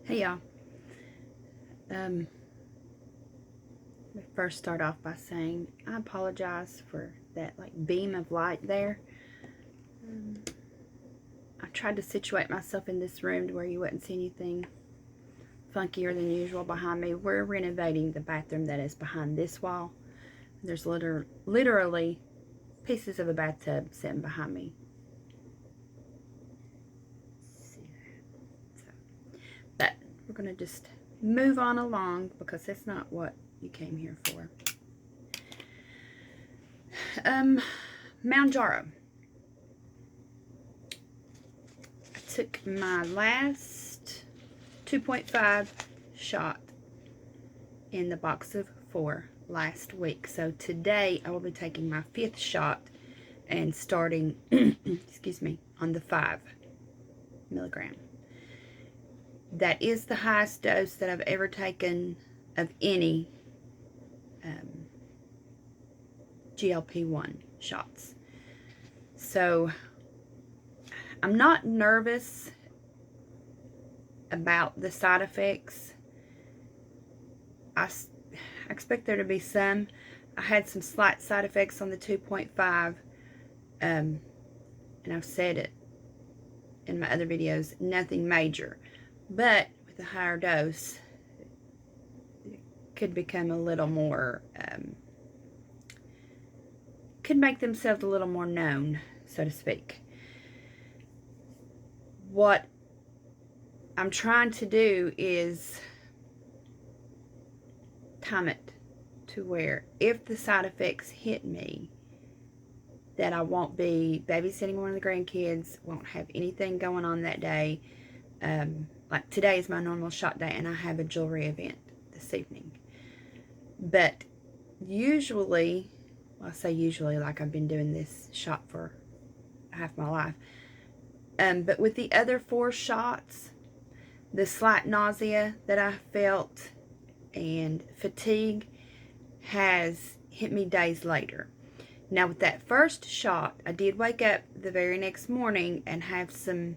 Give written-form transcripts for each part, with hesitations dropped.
Hey y'all. Let me first start off by saying I apologize for that beam of light there. I tried to situate myself in this room to where you wouldn't see anything funkier than usual behind me. We're renovating the bathroom that is behind this wall. There's literally pieces of a bathtub sitting behind me. But we're going to just move on along because that's not what you came here for. Mounjaro. I took my last 2.5 shot in the box of 4 last week. So today I will be taking my 5th shot and starting, excuse me, on the 5 milligram. That is the highest dose that I've ever taken of any GLP-1 shots. So I'm not nervous about the side effects. I expect there to be some. I had some slight side effects on the 2.5, and I've said it in my other videos, nothing major. But with a higher dose, it could become a little more, could make themselves a little more known, so to speak. What I'm trying to do is time it to where if the side effects hit me, that I won't be babysitting one of the grandkids, won't have anything going on that day. Like today is my normal shot day and I have a jewelry event this evening. But usually, well, I say usually like I've been doing this shot for half my life. But with the other 4 shots, the slight nausea that I felt and fatigue has hit me days later. Now with that first shot, I did wake up the very next morning and have some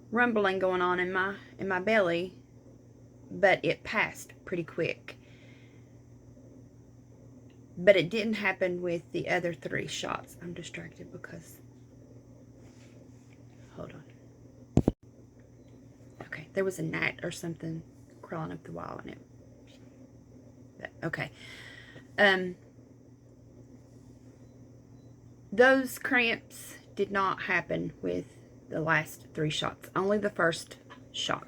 rumbling going on in my belly, but it passed pretty quick. But it didn't happen with the other 3 shots. I'm distracted because, hold on. Okay, there was a gnat or something crawling up the wall and it, but, okay. Those cramps did not happen with the last 3 shots, only the first shot.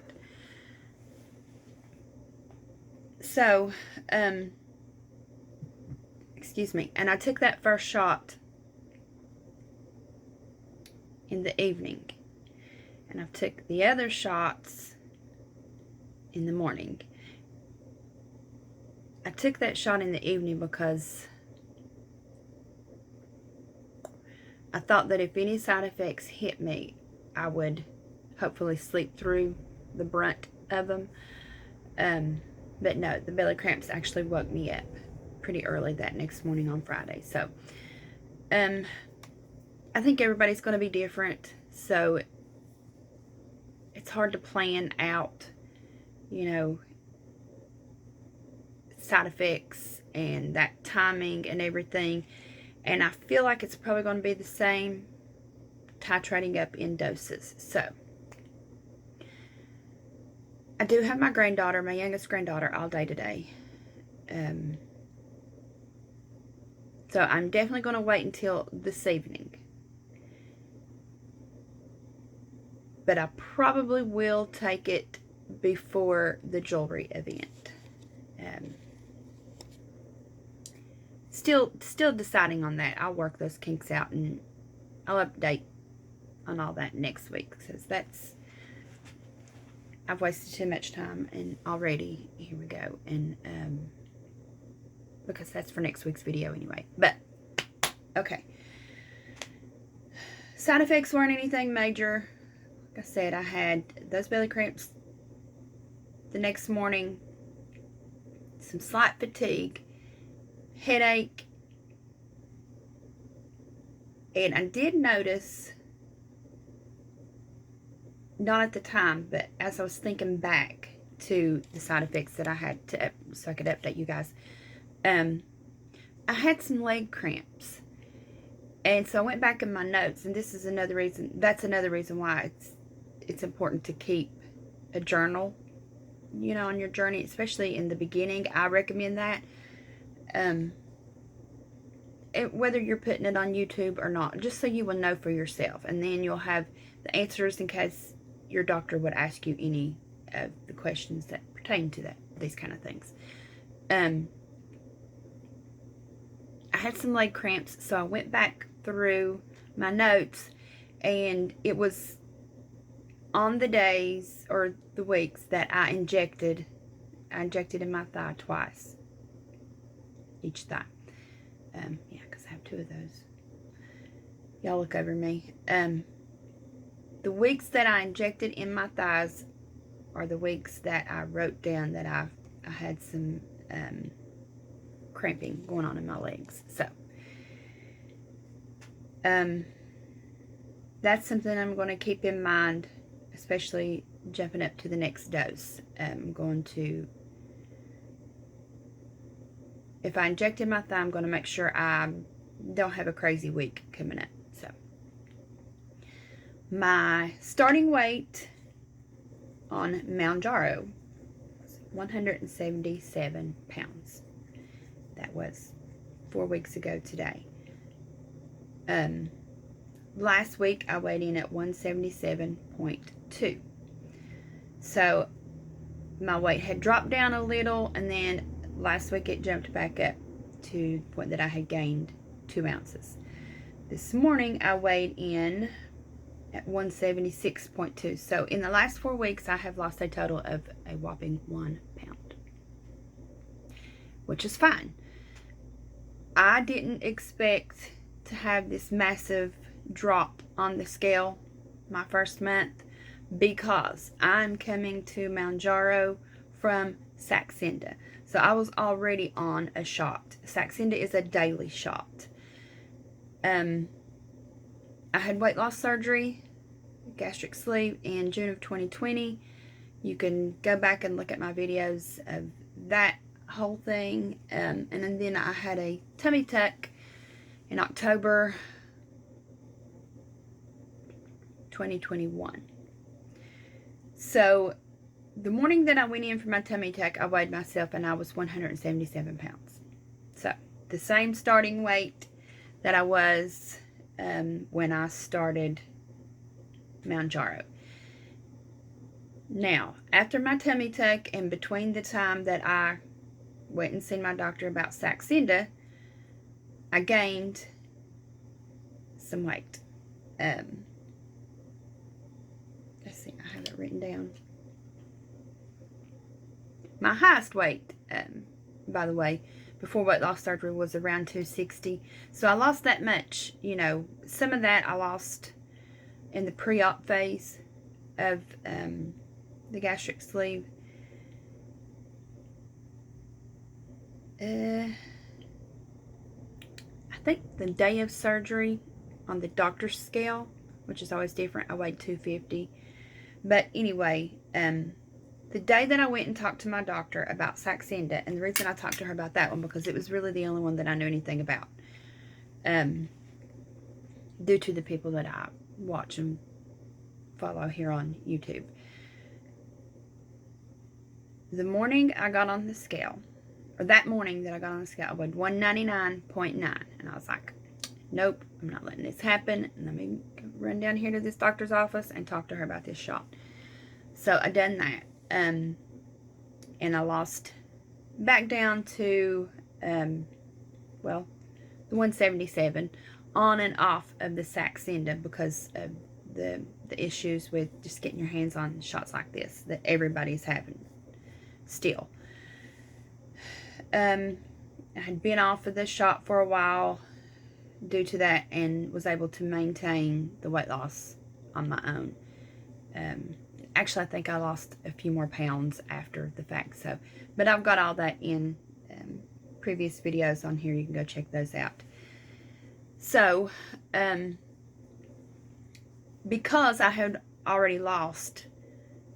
So, excuse me, and I took that first shot in the evening, and I took the other shots in the morning. I took that shot in the evening because I thought that if any side effects hit me, I would hopefully sleep through the brunt of them. But no, the belly cramps actually woke me up pretty early that next morning on Friday. So, I think everybody's going to be different. So, it's hard to plan out, you know, side effects and that timing and everything. And I feel like it's probably going to be the same, titrating up in doses. So, I do have my granddaughter, my youngest granddaughter, all day today. So I'm definitely going to wait until this evening. But I probably will take it before the jewelry event. Still deciding on that. I'll work those kinks out and I'll update on all that next week. Because I've wasted too much time and already, here we go. And because that's for next week's video anyway. But, okay. Side effects weren't anything major. Like I said, I had those belly cramps the next morning, some slight fatigue, headache, and I did notice not at the time, but as I was thinking back to the side effects that I had to, so I could update you guys, I had some leg cramps. And so I went back in my notes, and this is another reason, that's another reason why it's important to keep a journal, you know, on your journey, especially in the beginning. I recommend that. Whether you're putting it on YouTube or not, just so you will know for yourself. And then you'll have the answers in case your doctor would ask you any of the questions that pertain to these kind of things. I had some leg cramps, so I went back through my notes, and it was on the days or the weeks that I injected in my thigh twice, each thigh. Yeah, because I have 2 of those. Y'all look over me. The weeks that I injected in my thighs are the weeks that I wrote down that I had some cramping going on in my legs. So, that's something I'm going to keep in mind, especially jumping up to the next dose. I'm going to, if I inject in my thigh, I'm going to make sure I don't have a crazy week coming up. So, my starting weight on Mounjaro was 177 pounds. That was 4 weeks ago today. Last week I weighed in at 177.2. So my weight had dropped down a little, and then last week it jumped back up to the point that I had gained 2 ounces. This morning I weighed in at 176.2. So in the last 4 weeks I have lost a total of a whopping 1 pound, which is fine. I didn't expect to have this massive drop on the scale my first month, because I'm coming to Mounjaro from Saxenda. So I was already on a shot. Saxenda is a daily shot. I had weight loss surgery, gastric sleeve, in June of 2020. You can go back and look at my videos of that whole thing. And then I had a tummy tuck in October 2021. So the morning that I went in for my tummy tuck, I weighed myself and I was 177 pounds. So the same starting weight that I was when I started Mounjaro. Now, after my tummy tuck and between the time that I went and seen my doctor about Saxenda, I gained some weight. Let's see, I have it written down. My highest weight, by the way, before weight loss surgery was around 260. So I lost that much. You know, some of that I lost in the pre-op phase of the gastric sleeve. I think the day of surgery on the doctor's scale, which is always different, I weighed 250. But anyway, the day that I went and talked to my doctor about Saxenda, and the reason I talked to her about that one, because it was really the only one that I knew anything about, due to the people that I watch and follow here on YouTube. The morning I got on the scale, or that morning that I got on the scale, I weighed 199.9, and I was like, nope, I'm not letting this happen. Let me run down here to this doctor's office and talk to her about this shot. So I done that, and I lost back down to, well, the 177, on and off of the Saxenda, because of the issues with just getting your hands on shots like this that everybody's having still. I had been off of the shot for a while due to that, and was able to maintain the weight loss on my own. Actually, I think I lost a few more pounds after the fact. So, but I've got all that in previous videos on here. You can go check those out. So, because I had already lost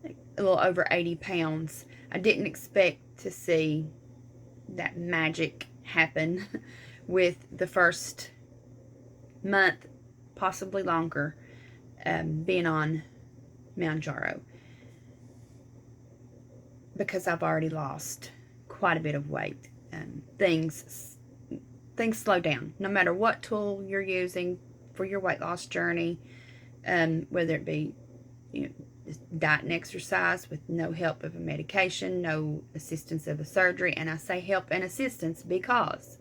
a little over 80 pounds. I didn't expect to see that magic happen with the first month, possibly longer, being on Mounjaro, because I've already lost quite a bit of weight. Things slow down. No matter what tool you're using for your weight loss journey, whether it be diet and exercise with no help of a medication, no assistance of a surgery. And I say help and assistance because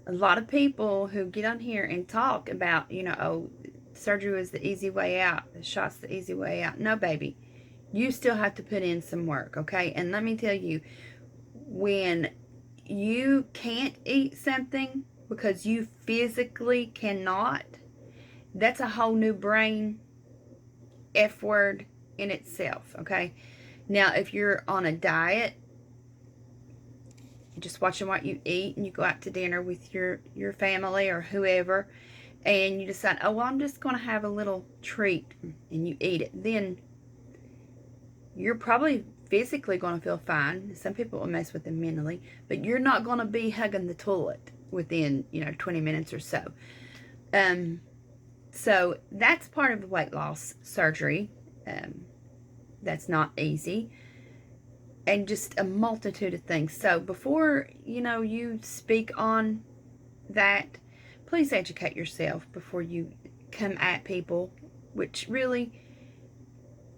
a lot of people who get on here and talk about, oh, surgery was the easy way out, the shot's the easy way out. No, baby. You still have to put in some work, okay? And let me tell you, when you can't eat something because you physically cannot, that's a whole new brain F word in itself, okay? Now, if you're on a diet, you're just watching what you eat, and you go out to dinner with your family or whoever, and you decide, oh, well, I'm just going to have a little treat, and you eat it, then you're probably physically going to feel fine. Some people will mess with them mentally, but you're not going to be hugging the toilet within, 20 minutes or so. So that's part of the weight loss surgery. That's not easy. And just a multitude of things. So before, you speak on that, please educate yourself before you come at people, which really,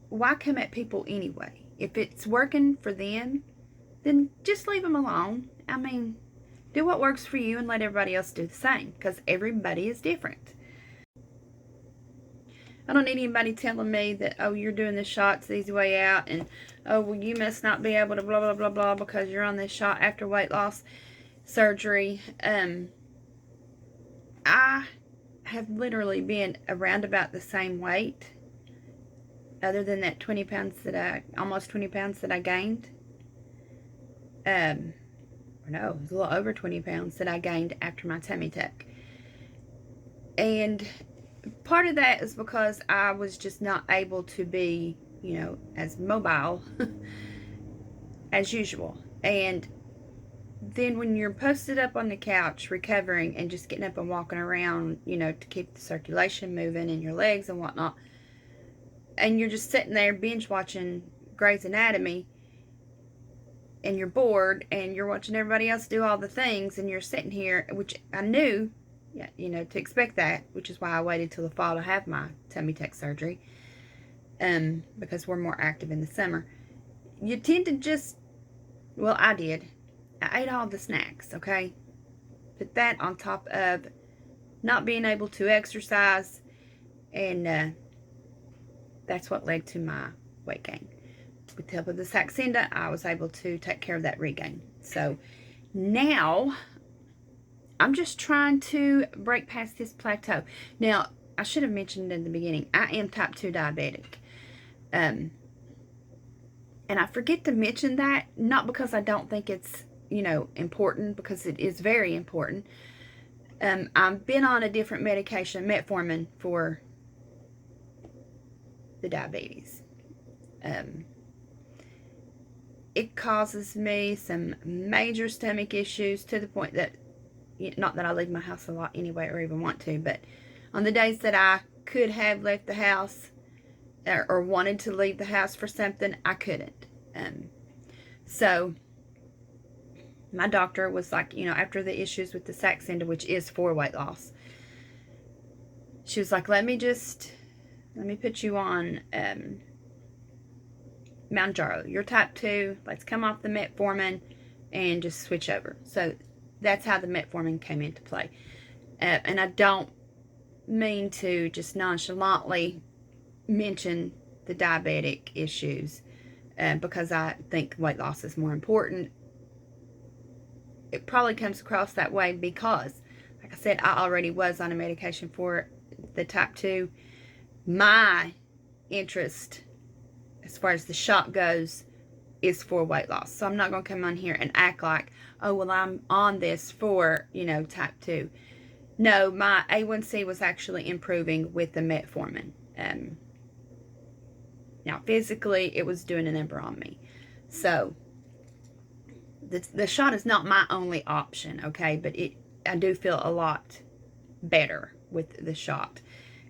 why come at people anyway? If it's working for them, then just leave them alone. I mean, do what works for you and let everybody else do the same, because everybody is different. I don't need anybody telling me that, oh, you're doing this shot, it's the easy way out, and, oh, well, you must not be able to blah, blah, blah, blah, because you're on this shot after weight loss surgery. I have literally been around about the same weight, other than that almost 20 pounds that I gained. Or no, it was a little over 20 pounds that I gained after my tummy tuck. And part of that is because I was just not able to be, as mobile as usual. And then when you're posted up on the couch recovering and just getting up and walking around, to keep the circulation moving in your legs and whatnot, and you're just sitting there binge watching Grey's Anatomy, and you're bored, and you're watching everybody else do all the things, and you're sitting here, which I knew, to expect that, which is why I waited till the fall to have my tummy tuck surgery, because we're more active in the summer. You tend to just, well, I did. I ate all the snacks, okay? Put that on top of not being able to exercise, and that's what led to my weight gain. With the help of the Saxenda, I was able to take care of that regain. So now I'm just trying to break past this plateau. Now, I should have mentioned in the beginning, I am type 2 diabetic. And I forget to mention that, not because I don't think it's, important, because it is very important. I've been on a different medication, metformin, for the diabetes. It causes me some major stomach issues, to the point that, not that I leave my house a lot anyway, or even want to, but on the days that I could have left the house, or wanted to leave the house for something, I couldn't. So my doctor was like, after the issues with the Saxenda, which is for weight loss, she was like, let me put you on Mounjaro. You're type 2. Let's come off the metformin and just switch over. So that's how the metformin came into play. And I don't mean to just nonchalantly mention the diabetic issues, because I think weight loss is more important. It probably comes across that way because, like I said, I already was on a medication for the type 2. My interest, as far as the shot goes, is for weight loss. So I'm not going to come on here and act like, oh, well, I'm on this for, type 2. No, my A1C was actually improving with the metformin. Now, physically, it was doing a number on me. So, the shot is not my only option, okay? But I do feel a lot better with the shot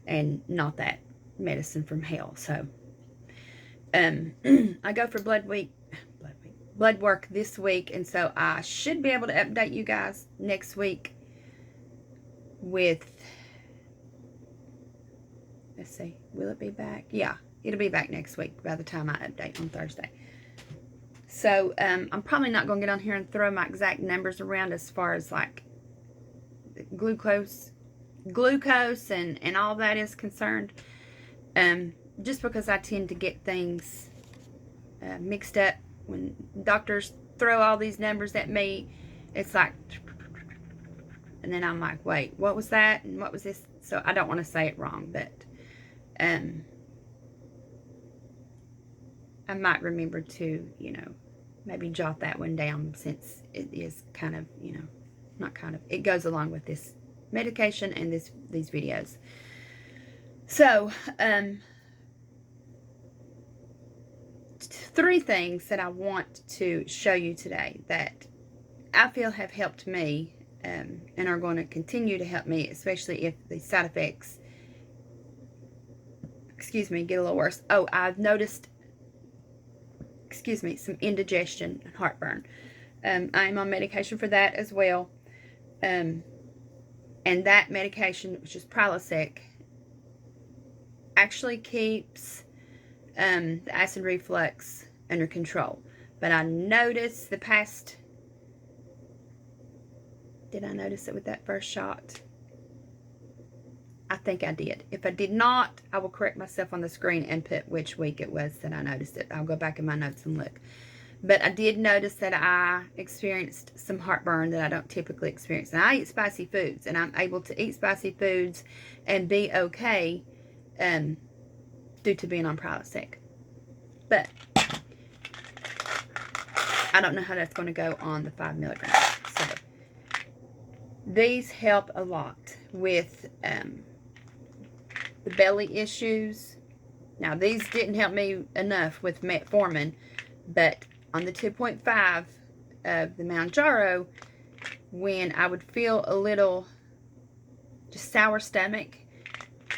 and not that medicine from hell. So, I go for blood work this week, and so I should be able to update you guys next week with, let's see, will it be back? Yeah, it'll be back next week by the time I update on Thursday. So, I'm probably not going to get on here and throw my exact numbers around as far as like glucose and all that is concerned. Just because I tend to get things mixed up when doctors throw all these numbers at me. It's like, and then I'm like, wait, what was that? And what was this? So I don't want to say it wrong, but I might remember to, maybe jot that one down, since it is kind of, not kind of, it goes along with this medication and these videos. So, 3 things that I want to show you today that I feel have helped me, and are going to continue to help me, especially if the side effects, get a little worse. Oh, I've noticed, some indigestion and heartburn. I'm on medication for that as well. And that medication, which is Prilosec, actually keeps the acid reflux under control. But I noticed did I notice it with that first shot? I think I did. If I did not, I will correct myself on the screen and put which week it was that I noticed it. I'll go back in my notes and look. But I did notice that I experienced some heartburn that I don't typically experience. And I eat spicy foods, and I'm able to eat spicy foods and be okay due to being on Prilosec. But I don't know how that's going to go on the 5 milligrams. So these help a lot with the belly issues. Now, these didn't help me enough with metformin, but on the 2.5 of the Mounjaro, when I would feel a little just sour stomach,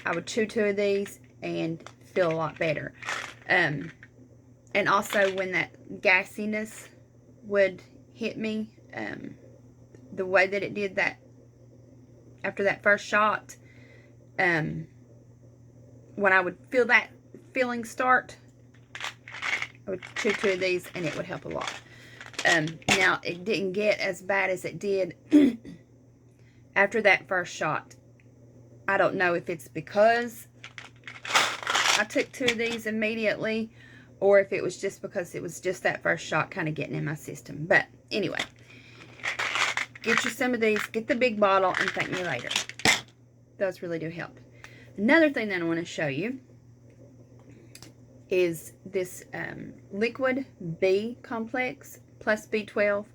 I would chew 2 of these and feel a lot better. And also when that gassiness would hit me, the way that it did that after that first shot, when I would feel that feeling start, I would chew 2 of these and it would help a lot. Now, it didn't get as bad as it did after that first shot. I don't know if it's because I took 2 of these immediately, or if it was just because it was just that first shot kind of getting in my system. But anyway, get you some of these. Get the big bottle and thank me later. Those really do help. Another thing that I want to show you is this liquid B complex plus B12.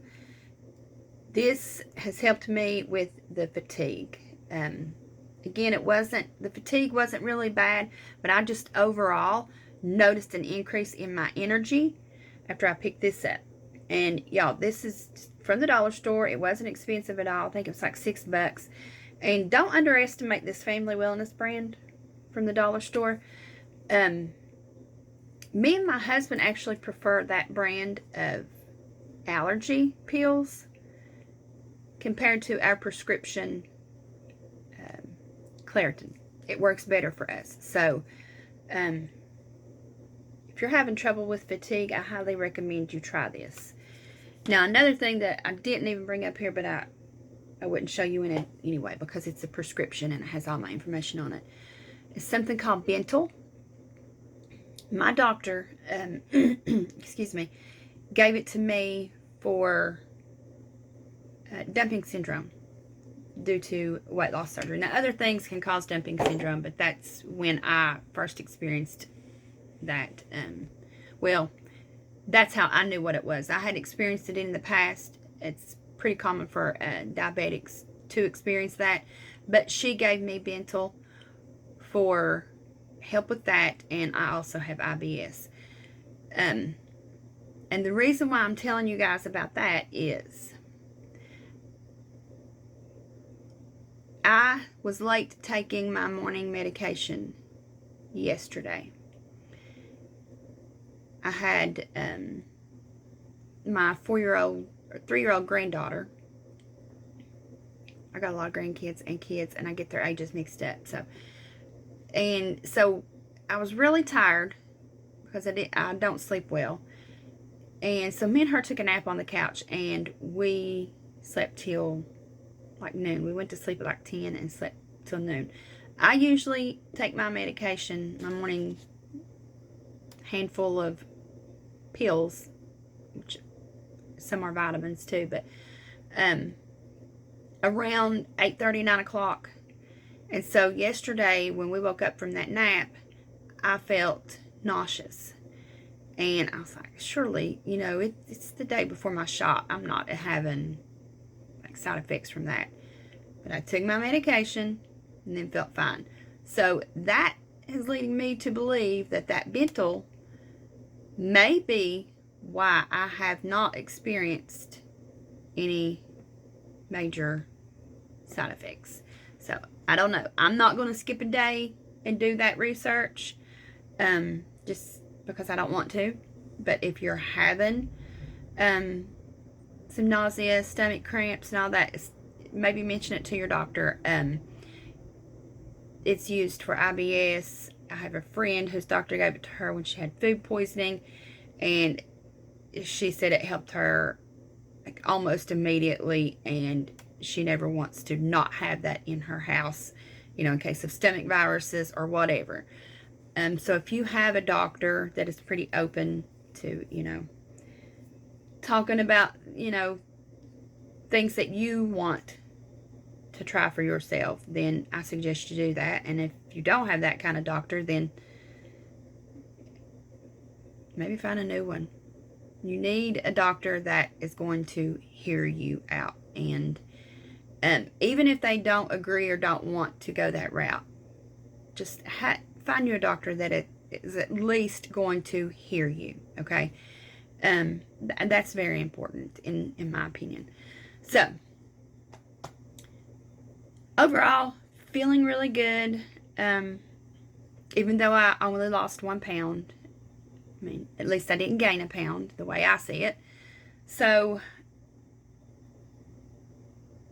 This has helped me with the fatigue. Again, the fatigue wasn't really bad, but I just overall noticed an increase in my energy after I picked this up. And y'all, this is from the dollar store. It wasn't expensive at all. I think it was like $6. And don't underestimate this Family Wellness brand from the dollar store. Me and my husband actually prefer that brand of allergy pills compared to our prescription Claritin. It works better for us. So, if you're having trouble with fatigue, I highly recommend you try this. Now, another thing that I didn't even bring up here, but I wouldn't show you in it anyway because it's a prescription and it has all my information on it. It's something called Bentyl. My doctor, excuse me, gave it to me for dumping syndrome due to weight loss surgery. Now, other things can cause dumping syndrome, but that's when I first experienced that. Well, that's how I knew what it was. I had experienced it in the past. It's pretty common for diabetics to experience that. But she gave me Bentyl for help with that, and I also have IBS. And the reason why I'm telling you guys about that is I was late taking my morning medication yesterday. I had my 3-year-old granddaughter. I got a lot of grandkids and kids, and I get their ages mixed up. So I was really tired because I don't sleep well. And so me and her took a nap on the couch, and we slept till like noon. We went to sleep at like 10 and slept till noon. I usually take my medication, my morning handful of pills, which some are vitamins too, but around 8:30, 9 o'clock. And so yesterday when we woke up from that nap, I felt nauseous. And I was like, surely, it's the day before my shot. I'm not having like side effects from that. But I took my medication and then felt fine. So that is leading me to believe that Bentyl may be why I have not experienced any major side effects. So I don't know. I'm not going to skip a day and do that research, just because I don't want to. But if you're having some nausea, stomach cramps, and all that, maybe mention it to your doctor. It's used for IBS. I have a friend whose doctor gave it to her when she had food poisoning, and she said it helped her like almost immediately, and she never wants to not have that in her house, in case of stomach viruses or whatever. So if you have a doctor that is pretty open to, talking about, things that you want to try for yourself, then I suggest you do that. And if you don't have that kind of doctor, then maybe find a new one. You need a doctor that is going to hear you out. And even if they don't agree or don't want to go that route, just find you a doctor that is at least going to hear you, okay? And that's very important in my opinion. So, overall, feeling really good. Even though I only lost 1 pound. I mean, at least I didn't gain a pound, the way I see it. So,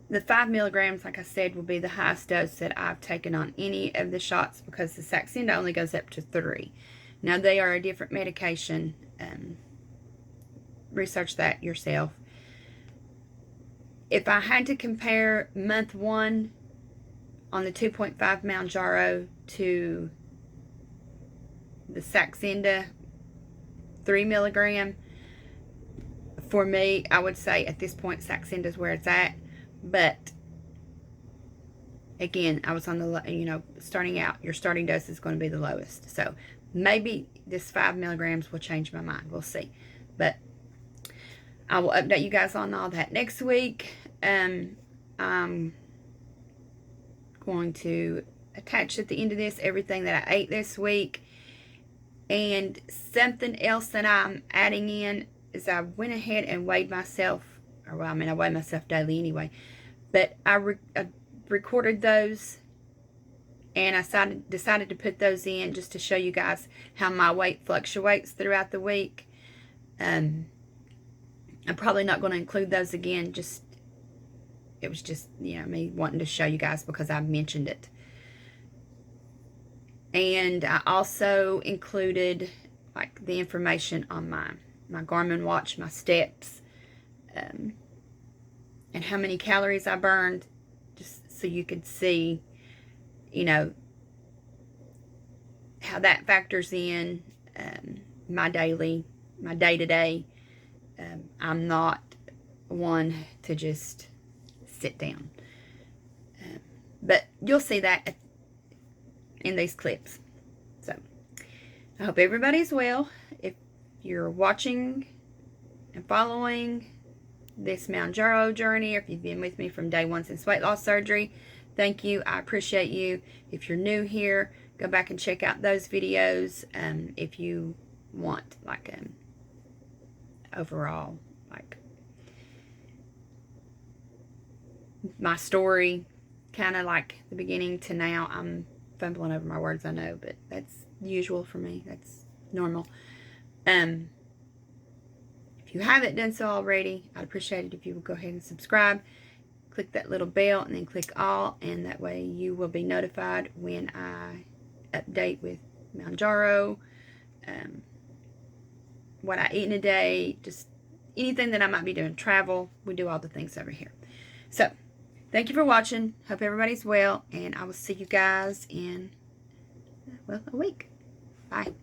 the 5 milligrams, like I said, will be the highest dose that I've taken on any of the shots, because the Saxenda only goes up to 3. Now, they are a different medication. Research that yourself. If I had to compare month 1 on the 2.5 Mounjaro to the Saxenda 3 milligram, for me, I would say at this point Saxenda is where it's at. But again, I was on the, starting out, your starting dose is going to be the lowest. So maybe this 5 milligrams will change my mind. We'll see. But I will update you guys on all that next week. I'm going to attach at the end of this everything that I ate this week. And something else that I'm adding in is I went ahead and weighed myself. Or, well, I weigh myself daily anyway. But I recorded those. And I decided to put those in just to show you guys how my weight fluctuates throughout the week. I'm probably not going to include those again. It was just, me wanting to show you guys because I mentioned it. And I also included, like, the information on my Garmin watch, my steps, and how many calories I burned, just so you could see, how that factors in my day-to-day. I'm not one to just sit down. But you'll see that in these clips. So, I hope everybody's well. If you're watching and following this Mounjaro journey, or if you've been with me from day 1 since weight loss surgery, thank you. I appreciate you. If you're new here, Go back and check out those videos if you want, like, overall, like, my story, kind of like the beginning to now. I'm fumbling over my words, I know, but that's usual for me. That's normal. If you haven't done so already, I'd appreciate it if you would go ahead and subscribe. Click that little bell and then click all, and that way you will be notified when I update with Mounjaro, what I eat in a day, just anything that I might be doing, travel. We do all the things over here. So, thank you for watching. Hope everybody's well, and I will see you guys in, well, a week. Bye.